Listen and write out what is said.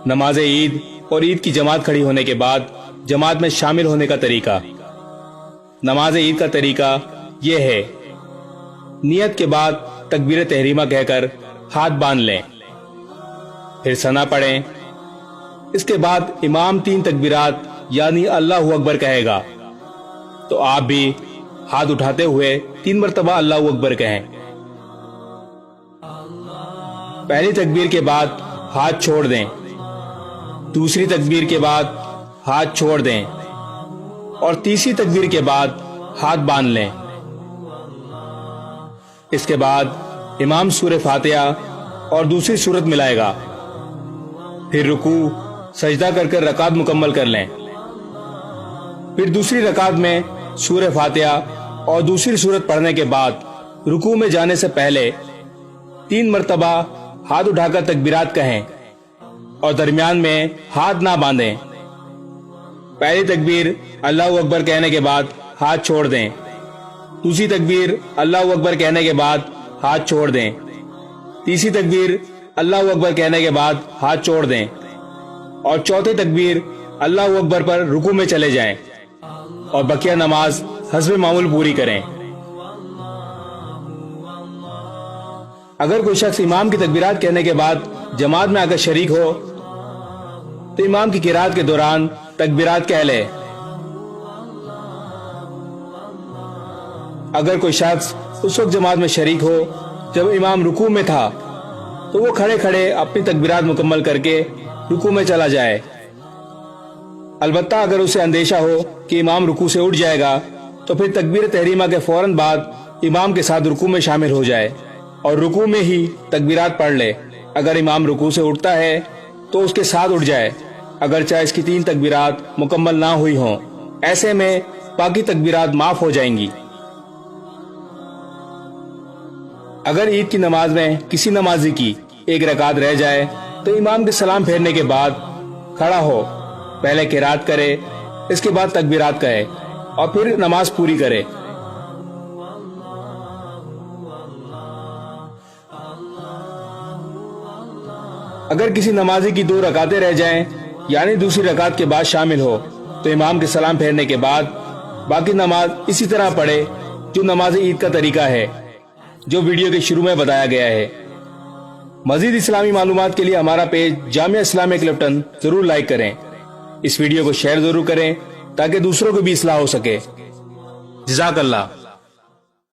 نماز عید اور عید کی جماعت کھڑی ہونے کے بعد جماعت میں شامل ہونے کا طریقہ۔ نماز عید کا طریقہ یہ ہے، نیت کے بعد تکبیر تحریمہ کہہ کر ہاتھ باندھ لیں، پھر ثنا پڑھیں۔ اس کے بعد امام 3 تکبیرات یعنی اللہ اکبر کہے گا تو آپ بھی ہاتھ اٹھاتے ہوئے 3 مرتبہ اللہ اکبر کہیں۔ پہلی تکبیر کے بعد ہاتھ چھوڑ دیں، دوسری تکبیر کے بعد ہاتھ چھوڑ دیں اور تیسری تکبیر کے بعد ہاتھ باندھ لیں۔ اس کے بعد امام سورہ فاتحہ اور دوسری سورت ملائے گا، پھر رکوع سجدہ کر کر رکعت مکمل کر لیں۔ پھر دوسری رکعت میں سورہ فاتحہ اور دوسری سورت پڑھنے کے بعد رکوع میں جانے سے پہلے 3 مرتبہ ہاتھ اٹھا کر تکبیرات کہیں اور درمیان میں ہاتھ نہ باندھیں۔ پہلی تکبیر اللہ اکبر کہنے کے بعد ہاتھ چھوڑ دیں، دوسری تکبیر اللہ اکبر کہنے کے بعد ہاتھ چھوڑ دیں، تیسری تکبیر اللہ اکبر کہنے کے بعد ہاتھ چھوڑ دیں اور چوتھی تکبیر اللہ اکبر پر رکوع میں چلے جائیں اور بقیہ نماز حسب معمول پوری کریں۔ اگر کوئی شخص امام کی تکبیرات کہنے کے بعد جماعت میں آ کر شریک ہو تو امام کی قرات کے دوران تکبیرات کہہ لے۔ اگر کوئی شخص اس وقت جماعت میں شریک ہو جب امام رکوع میں تھا تو وہ کھڑے کھڑے اپنی تکبیرات مکمل کر کے رکوع میں چلا جائے۔ البتہ اگر اسے اندیشہ ہو کہ امام رکوع سے اٹھ جائے گا تو پھر تکبیر تحریمہ کے فوراً بعد امام کے ساتھ رکوع میں شامل ہو جائے اور رکوع میں ہی تکبیرات پڑھ لے۔ اگر امام رکوع سے اٹھتا ہے تو اس کے ساتھ اٹھ جائے، اگرچہ اس کی 3 تکبیرات مکمل نہ ہوئی ہوں، ایسے میں باقی تکبیرات معاف ہو جائیں گی۔ اگر عید کی نماز میں کسی نمازی کی 1 رکعت رہ جائے تو امام کے سلام پھیرنے کے بعد کھڑا ہو، پہلے قرات کرے، اس کے بعد تکبیرات کہے اور پھر نماز پوری کرے۔ اگر کسی نمازی کی 2 رکعتیں رہ جائیں یعنی دوسری رکعت کے بعد شامل ہو تو امام کے سلام پھیرنے کے بعد باقی نماز اسی طرح پڑھے جو نماز عید کا طریقہ ہے، جو ویڈیو کے شروع میں بتایا گیا ہے۔ مزید اسلامی معلومات کے لیے ہمارا پیج جامعہ اسلامیہ کلپٹن ضرور لائک کریں، اس ویڈیو کو شیئر ضرور کریں تاکہ دوسروں کو بھی اصلاح ہو سکے۔ جزاک اللہ۔